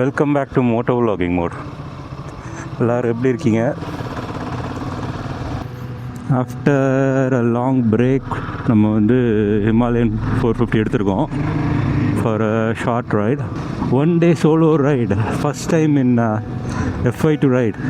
Welcome back to moto vlogging mode. எல்லோரும் எப்படி இருக்கீங்க? ஆஃப்டர் அ லாங் பிரேக் நம்ம வந்து ஹிமாலயன் 450 எடுத்திருக்கோம் for a short right. 1 day solo ride, first time in FI to ride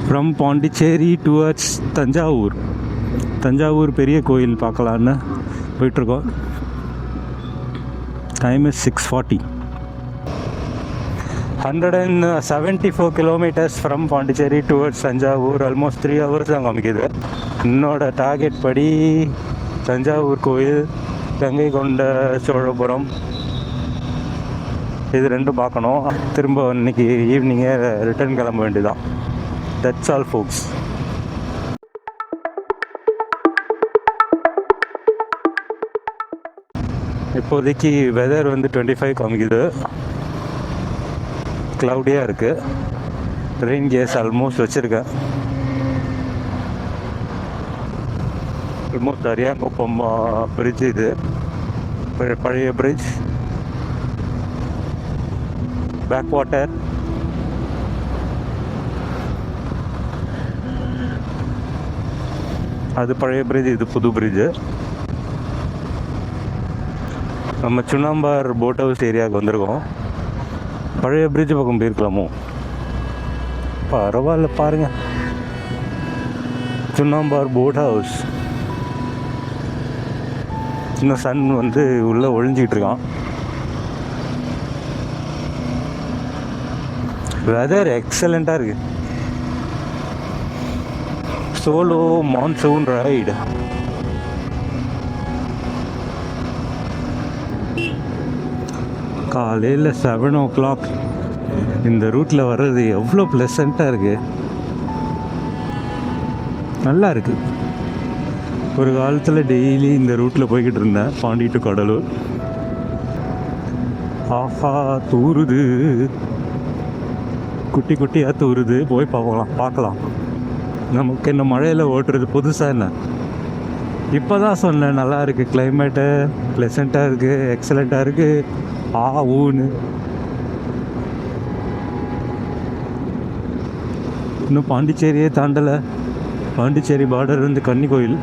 from Pondicherry towards Thanjavur பெரிய கோயில் பார்க்கலான்னு போயிட்டுருக்கோம். Time is 6:40. 174 kilometers from Pondicherry towards Thanjavur. Almost 3 hours தான் காமிக்குது. என்னோட டார்கெட் படி தஞ்சாவூர் கோயில், கங்கை கொண்ட சோழபுரம், இது ரெண்டும் பார்க்கணும். திரும்ப இன்னைக்கு ஈவினிங்கே ரிட்டர்ன் கிளம்ப வேண்டியதான். தட்ஸ் ஆல் ஃபோக்ஸ். இப்போதைக்கு வெதர் வந்து 25 காமிக்குது. க்ளவுடியாக இருக்குது. ரெயின் கேஸ் ஆல்மோஸ்ட் வச்சுருக்கேன். ஆல்மோஸ்ட் அரியாங்குப்பம் பிரிட்ஜ், இது பழைய பிரிட்ஜ். பேக் வாட்டர், அது பழைய பிரிட்ஜ், இது புது பிரிட்ஜு. நம்ம சுண்ணாம்பார் போட் ஹவுஸ் ஏரியாவுக்கு வந்திருக்கோம். பழைய பிரிட்ஜ் பக்கம் போயிருக்கலாமோ? பரவாயில்ல, பாருங்கள். Chunnambar boat house. சின்ன சன் வந்து உள்ளே ஒழிஞ்சிக்கிட்டு இருக்கான். வெதர் எக்ஸலண்ட்டாக இருக்குது. Solo monsoon ride. காலையில் 7 o'clock இந்த ரூட்டில் வர்றது எவ்வளோ ப்ளசண்ட்டாக இருக்குது. நல்லா இருக்குது. ஒரு காலத்தில் டெய்லி இந்த ரூட்டில் போய்கிட்டு இருந்தேன், பாண்டி டு கடலூர். ஆஹா, தூருது, குட்டி குட்டியாக தூருது. போய் பார்க்கலாம். நமக்கு என்ன மழையில் ஓட்டுறது புதுசாக என்ன? இப்போ தான் சொன்னேன், நல்லா இருக்குது, கிளைமேட்டு ப்ளசண்ட்டாக இருக்குது, எக்ஸலண்ட்டாக இருக்குது. ஊன்னு இன்னும் பாண்டிச்சேரியே தாண்டலை. பாண்டிச்சேரி பார்டர் வந்து கன்னி கோயில்.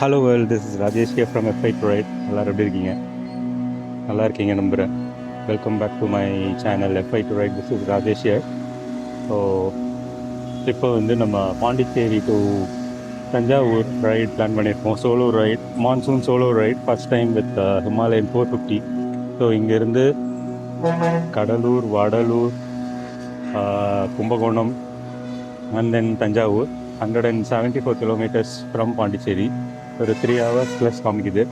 Hello world, this is Rajesh here from FI to ride. எல்லோரும் எப்படி இருக்கீங்க? நல்லா இருக்கீங்க நம்புகிறேன். Welcome back to my channel FI to ride. This is Rajesh here. So இப்போ வந்து நம்ம Pondicherry to Thanjavur ride plan பண்ணியிருக்கோம். Solo ride, monsoon solo ride, first time with Himalayan 450. So இங்கேருந்து Cuddalore, Vadalur, Kumbakonam and then Thanjavur. 174 kilometers from Pondicherry. ஒரு 3 hours ப்ளஸ் காமிக்குது.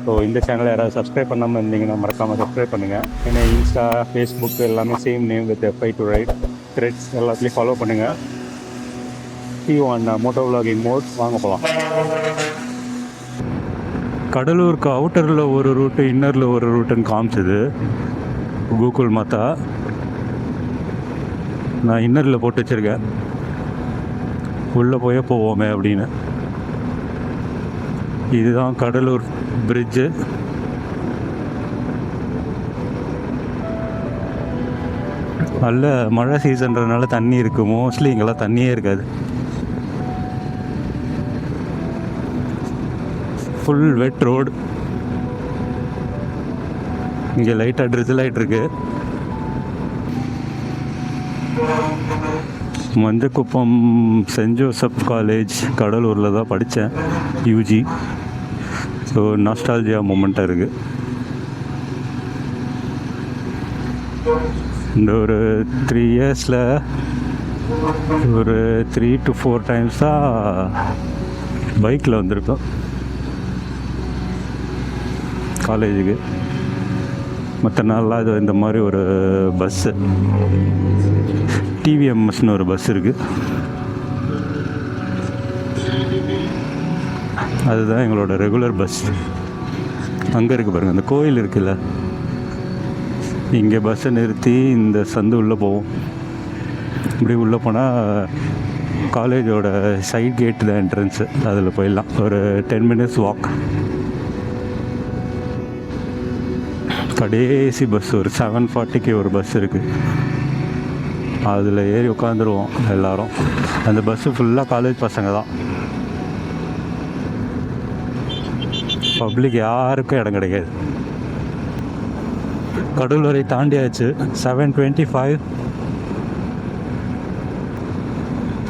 So இந்த சேனலை யாராவது சப்ஸ்கிரைப் பண்ணாமல் இருந்தீங்கன்னா மறக்காமல் சப்ஸ்கிரைப் பண்ணுங்கள். ஏன்னா இன்ஸ்டா, ஃபேஸ்புக் எல்லாமே same name with FI to ride. Threads எல்லாத்துலேயும் ஃபாலோ பண்ணுங்கள். Moto vlogging mode. வாங்க போகலாம். கடலூருக்கு அவுட்டரில் ஒரு ரூட்டு, இன்னரில் ஒரு ரூட்டுன்னு காமிச்சது கூகுள் மாத்தா. நான் இன்னரில் போட்டு வச்சுருக்கேன், உள்ளே போவோமே அப்படின்னு. இதுதான் கடலூர் பிரிட்ஜு. நல்ல மழை சீசன்றதுனால தண்ணி இருக்குது. மோஸ்ட்லி இங்கெல்லாம் தண்ணியே இருக்காது. ஃபுல் வெட் ரோடு. இங்கே லைட்டாக ட்ரிசில் ஆகிட்டுருக்கு. மஞ்சக்குப்பம் சென்ட் ஜோசப் காலேஜ் கடலூரில் தான் படித்தேன், UG. ஸோ நாஸ்டால்ஜியா மூமெண்ட்டாக இருக்குது. இந்த ஒரு 3 yearsல ஒரு 3 to 4 times தான் பைக்கில் வந்திருக்கோம் காலேஜுக்கு. மற்ற நாள்லாம் இது இந்த மாதிரி ஒரு பஸ்ஸு, TVMSன்னு ஒரு பஸ் இருக்குது. அதுதான் எங்களோட ரெகுலர் பஸ். அங்கே இருக்குது பாருங்கள், அந்த கோயில் இருக்குல்ல, இங்கே பஸ்ஸை நிறுத்தி இந்த சந்து உள்ளே போவோம். இப்படி உள்ளே போனால் காலேஜோட சைட் கேட்டு தான் என்ட்ரன்ஸு. அதில் போயிடலாம். ஒரு 10 minutes வாக். கடைசி பஸ் ஒரு 7:40க்கு ஒரு பஸ் இருக்குது. அதில் ஏறி உட்காந்துருவோம் எல்லோரும். அந்த பஸ்ஸு ஃபுல்லாக காலேஜ் பசங்க தான். பப்ளிக் யாருக்கும் இடம் கிடைக்காது. கடலூரை தாண்டியாச்சு. 7:25.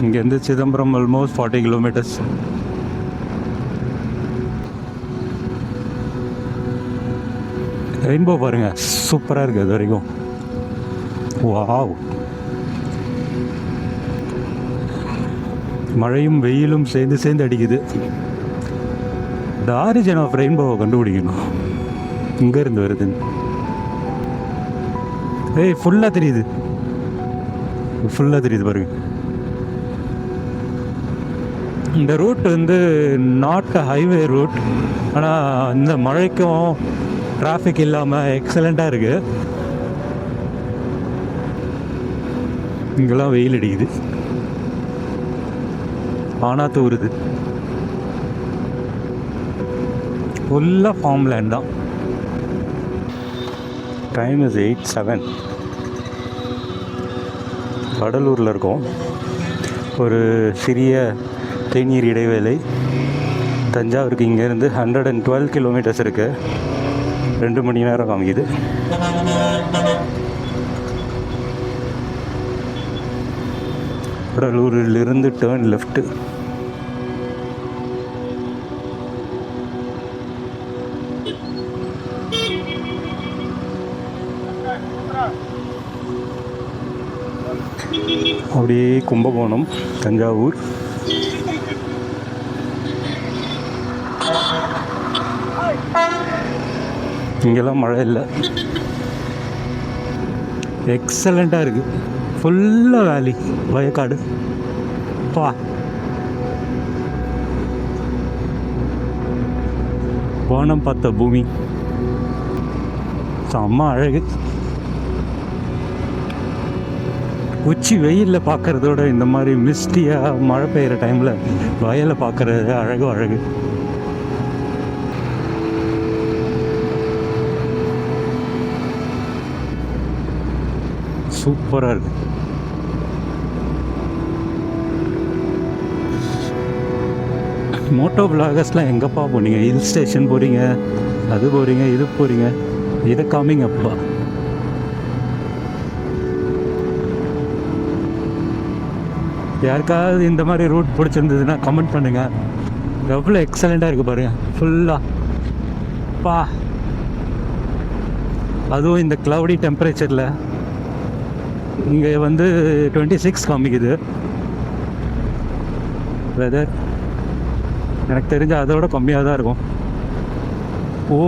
இங்கேருந்து சிதம்பரம் ஆல்மோஸ்ட் 40 கிலோமீட்டர்ஸ். ரெயின்போ பாருங்க, சூப்பராக இருக்குது அது வரைக்கும். வாவ். மழையும் வெயிலும் சேர்ந்து அடிக்குது. த ஆரிஜின் ஆஃப் ரெயின்போவை கண்டுபிடிக்கணும், இங்கேருந்து வருதுன்னு. ஏய், ஃபுல்லாக தெரியுது பாருங்க. இந்த ரூட் வந்து நாட் ஹைவே ரூட், ஆனால் இந்த மழைக்கும் டிராஃபிக் இல்லாமல் எக்ஸலண்ட்டாக இருக்குது. இங்கெல்லாம் வெயில் அடிக்குது, ஆனால் தூருது. ஃபுல்லாக ஃபார்ம் லேண்ட் தான். Time is 8:07. கடலூரில் இருக்கோம். ஒரு சிறிய தேநீர் இடைவேளை. தஞ்சாவூருக்கு இங்கேருந்து 112 கிலோமீட்டர்ஸ் இருக்குது. 2 மணி நேரம் காமிக்குது. கடலூரிலிருந்து டேர்ன் லெஃப்ட்டு. அப்படியே கும்பகோணம், தஞ்சாவூர். இங்கெல்லாம் மழை இல்லை, எக்ஸலண்ட்டாக இருக்குது. ஃபுல்லாக வேலி, வயக்காடு. பா, வானம் பார்த்த பூமி, செம்ம அழகு. உச்சி வெயிலில் பார்க்குறதோட இந்த மாதிரி மிஸ்டியாக மழை பெய்கிற டைமில் வயலை பார்க்குறது அழகு. சூப்பராக இருக்கு. மோட்டோ விலாகர்ஸ்லாம் எங்கப்பா போனீங்க? ஹில் ஸ்டேஷன் போகிறீங்க, அது போகிறீங்க, இது போகிறீங்க, இதை காமிங்கப்பா. யாருக்காவது இந்த மாதிரி ரூட் பிடிச்சிருந்ததுன்னா கமெண்ட் பண்ணுங்கள். எவ்வளோ எக்ஸலண்ட்டாக இருக்குது பாருங்கள் ஃபுல்லாக. பா, அதுவும் இந்த க்ளவுடி டெம்பரேச்சரில். இங்கே வந்து 26 காமிக்குது வெதர். எனக்கு தெரிஞ்ச அதோட கம்மியாக தான் இருக்கும். ஓ,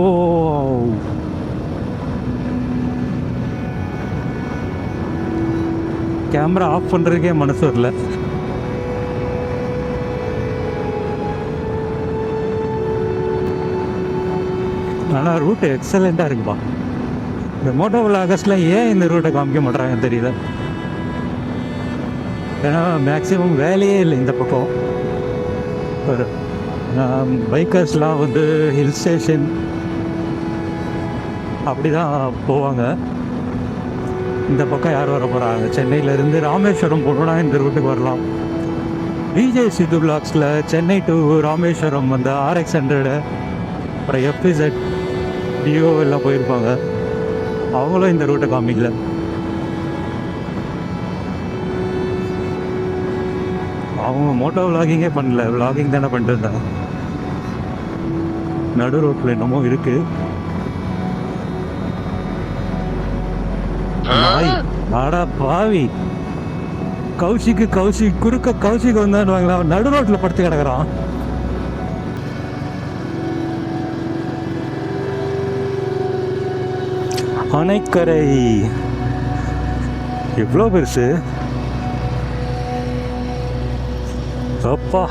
கேமரா ஆஃப் பண்ணுறதுக்கே மனசு வரல. ஆனால் ரூட்டு எக்ஸலண்ட்டாக இருக்குப்பா. இந்த மோட்டோ விலாகர்ஸ்லாம் ஏன் இந்த ரூட்டை காமிக்க மாட்றாங்கன்னு தெரியல. ஏன்னா மேக்ஸிமம் வேலையே இல்லை இந்த பக்கம். ஒரு பைக்கர்ஸ்லாம் வந்து ஹில் ஸ்டேஷன் அப்படி தான் போவாங்க. இந்த பக்கம் யார் வர போகிறாங்க? சென்னையிலேருந்து ராமேஸ்வரம் போகணுன்னா இந்த ரூட்டுக்கு வரலாம். விஜய் சித்து பிளாக்ஸில் சென்னை டு ராமேஸ்வரம் வந்து RX 100, அப்புறம் FZ டியோ எல்லாம் போயிருப்பாங்க. அவங்களும் இந்த ரூட்டை காமிக்கல. அவங்க மோட்டோ விலாகிங்கே பண்ணல, விலாகிங் தானே பண்ணிட்டு இருந்தாங்க. நடு ரோட்டில் என்னமோ இருக்கு. ஆடா பாவி, கௌஷிக்கு குறுக்க கௌஷிக் வந்தான்னு நடு ரோட்டில் படுத்து கிடக்குறான். அணைக்கரை எவ்வளோ பெருசு அப்பா.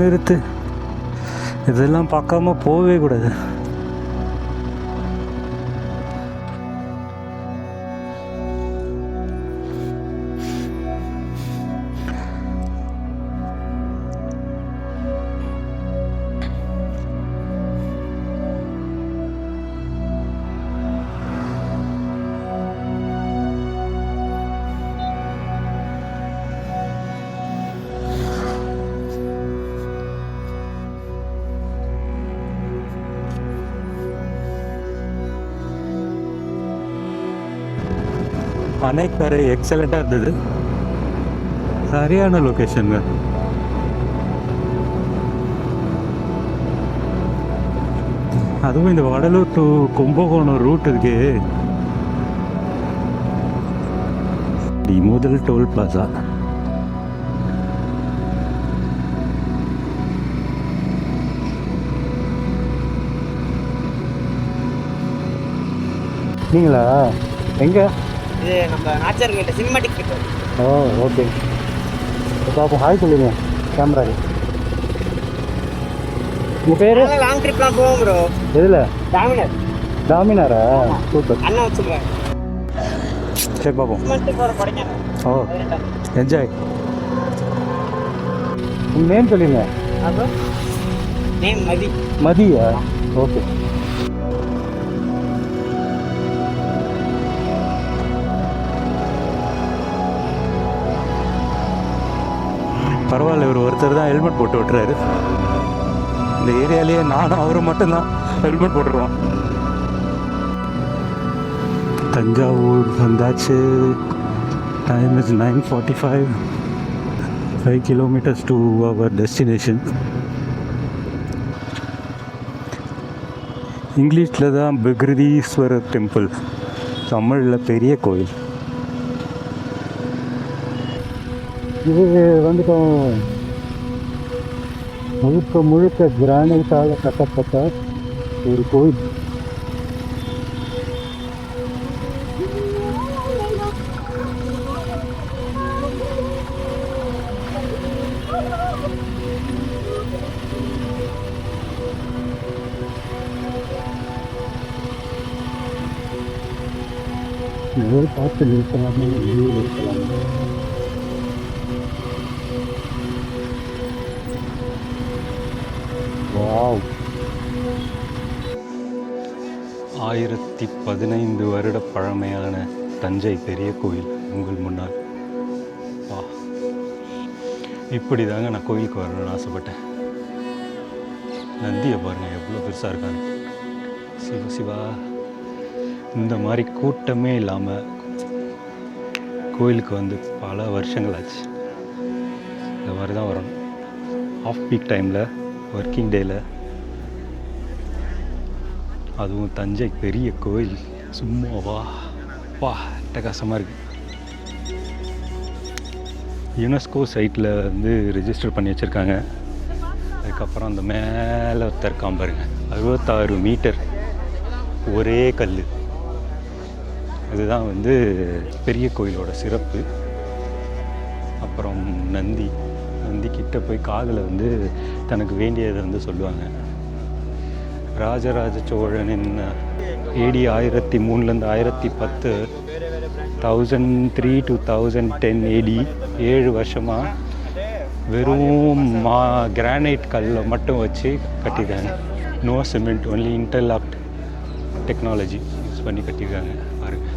நிறுத்து. இதெல்லாம் பார்க்காம போகவே கூடாது. அணைக்கரை எக்ஸலண்ட்டாக இருந்தது. சரியான லொக்கேஷனுங்க. அதுவும் இந்த வடலூர் டு கும்பகோணம் ரூட் இருக்கு. முதல் டோல் பிளாசா. நீங்களா எங்க? இது நம்ம நாச்சர் கிட்ட சினிமாட்டிக் கிட்ட. ஓ ஓகே. பாப்போம். ஹாய் சொல்லுங்க கேமரா. உங்கள் பேர்? லாங் ட்ரிப்லாம் போவோம் ப்ரோ. எதில்? டாமினார். டாமினாரா? சூப்பர். அண்ணா வச்சுருக்கேன். சரி பார்ப்போம். கொடைக்கானல். ஓ என்ஜாய். உங்கள் நேம் சொல்லுங்க. நேம் மதி. மதியா? ஓகே. பரவாயில்ல, இவர் ஒருத்தர் தான் ஹெல்மெட் போட்டு ஓட்டுறாரு. இந்த ஏரியாலேயே நானும் அவரும் மட்டும்தான் ஹெல்மெட் போட்டுருவோம். தஞ்சாவூர் வந்தாச்சு. Time is 9:45. 5 kilometers to our destination. இங்கிலீஷில் தான் பிகிருதீஸ்வரர் டெம்பிள், தமிழில் பெரிய கோயில். இது வந்துட்டோம். முழுக்க முழுக்க கிரானைட்டால் கட்டப்பட்ட ஒரு கோயில். பார்த்து நிறுத்தலாம், இருக்கலாம். வாவ். 1015 வருட பழமையான தஞ்சை பெரிய கோயில் உங்கள் முன்னால். வா, இப்படி தாங்க நான் கோயிலுக்கு வரணும்னு ஆசைப்பட்டேன். நந்தியை பாருங்கள் எவ்வளோ பெருசாக இருக்காங்க. சிவ சிவா. இந்த மாதிரி கூட்டமே இல்லாமல் கோயிலுக்கு வந்து பல வருஷங்கள் ஆச்சு. இந்த மாதிரி தான் வரணும். ஆஃப் பீக் டைமில், ஒர்க்கிங் டேயில். அதுவும் தஞ்சை பெரிய கோயில். சும்மா வா வா அட்டகாசமாக இருக்குது. யுனெஸ்கோ சைட்டில் வந்து ரிஜிஸ்டர் பண்ணி வச்சுருக்காங்க. அதுக்கப்புறம் அந்த மேலே ஒருத்தர் பாருங்க, 66 மீட்டர் ஒரே கல். அதுதான் வந்து பெரிய கோயிலோட சிறப்பு. அப்புறம் நந்தி கிட்ட போய் காதில் வந்து தனக்கு வேண்டியதை வந்து சொல்லுவாங்க. ராஜராஜ சோழனின் AD 1003 1010, 1003 to 1010 AD 7 வருஷமாக வெறும் கிரானைட் கல்லை மட்டும் வச்சு கட்டியிருக்காங்க. No cement, only interlocked technology use பண்ணி கட்டியிருக்காங்க பாருங்கள்.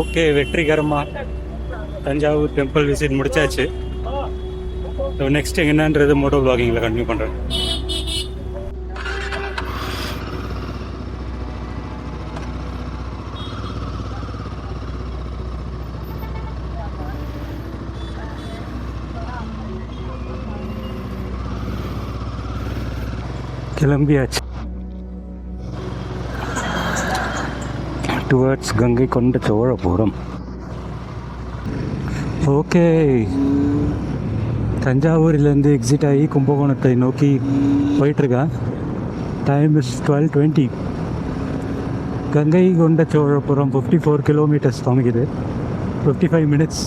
ஓகே, வெற்றிகரமாக தஞ்சாவூர் டெம்பிள் விசிட் முடிச்சாச்சு. நெக்ஸ்ட் என்னன்றது மோட்டோ வ்ளாகிங்கில் கண்டினியூ பண்ணுறேன். கிளம்பியாச்சு டுவர்ட்ஸ் கங்கை கொண்ட சோழபுரம். ஓகே, தஞ்சாவூரிலேருந்து எக்ஸிட் ஆகி கும்பகோணத்தை நோக்கி போயிட்டுருக்கேன். Time is 12:20. கங்கை கொண்ட சோழபுரம் 54 kilometers காமிக்குது. 55 minutes.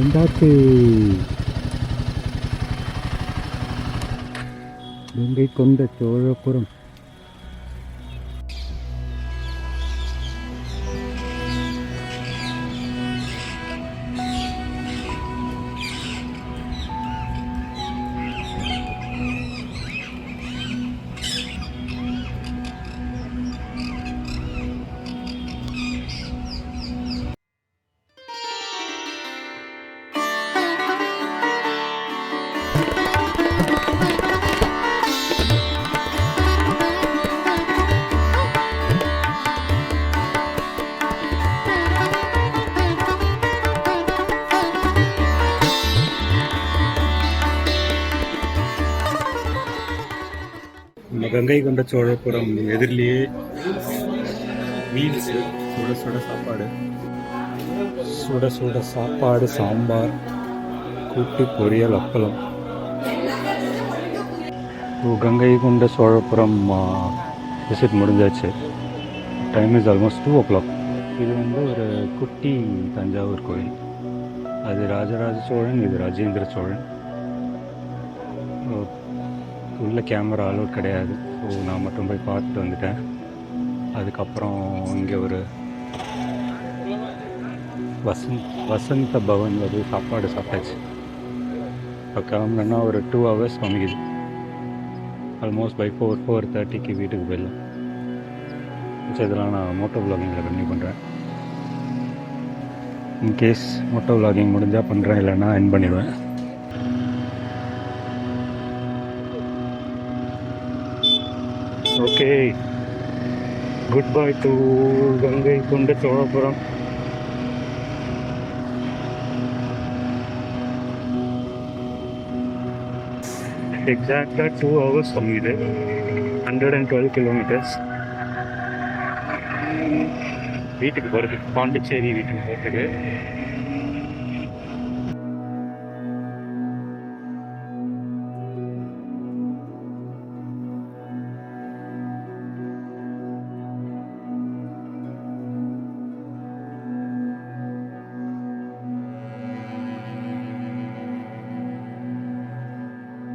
வந்தாச்சு. கங்கை கொண்ட சோழபுரம். நம்ம கங்கை கொண்ட சோழபுரம் எதிரிலேயே மீல்ஸ், சுட சுட சாப்பாடு, சுட சுட சாப்பாடு, சாம்பார், கூட்டு, பொரியல், அப்பளம். கங்கை கொண்ட சோழபுரம் விசிட் முடிஞ்சாச்சு. Time is almost 2 o'clock. இது ஒரு குட்டி தஞ்சாவூர் கோயில். அது ராஜராஜ சோழன், இது ராஜேந்திர சோழன். உள்ள கேமரா அலோட் கிடையாது. ஸோ நான் மட்டும் போய் பார்த்துட்டு வந்துட்டேன். அதுக்கப்புறம் இங்கே ஒரு வசந்த பவனில் போய் சாப்பாடு சாப்பிட்டாச்சு. இப்போ கிளம்புனா ஒரு 2 hours காமிக்குது. ஆல்மோஸ்ட் பை 4:30 வீட்டுக்கு போயிடலாம். இதெல்லாம் நான் மோட்டோ விலாகிங்கில் கண்டினியூ பண்ணுறேன். இன்கேஸ் மோட்டோ விலாகிங் முடிஞ்சால் பண்ணுறேன், இல்லைன்னா என் பண்ணிடுவேன். Okay, good bye to Gangaikonda Cholapuram. எக்ஸாக்டாக 2 hours கம்மிது. 112 kilometers வீட்டுக்கு போகிறதுக்கு, பாண்டிச்சேரி வீட்டுக்கு போகிறதுக்கு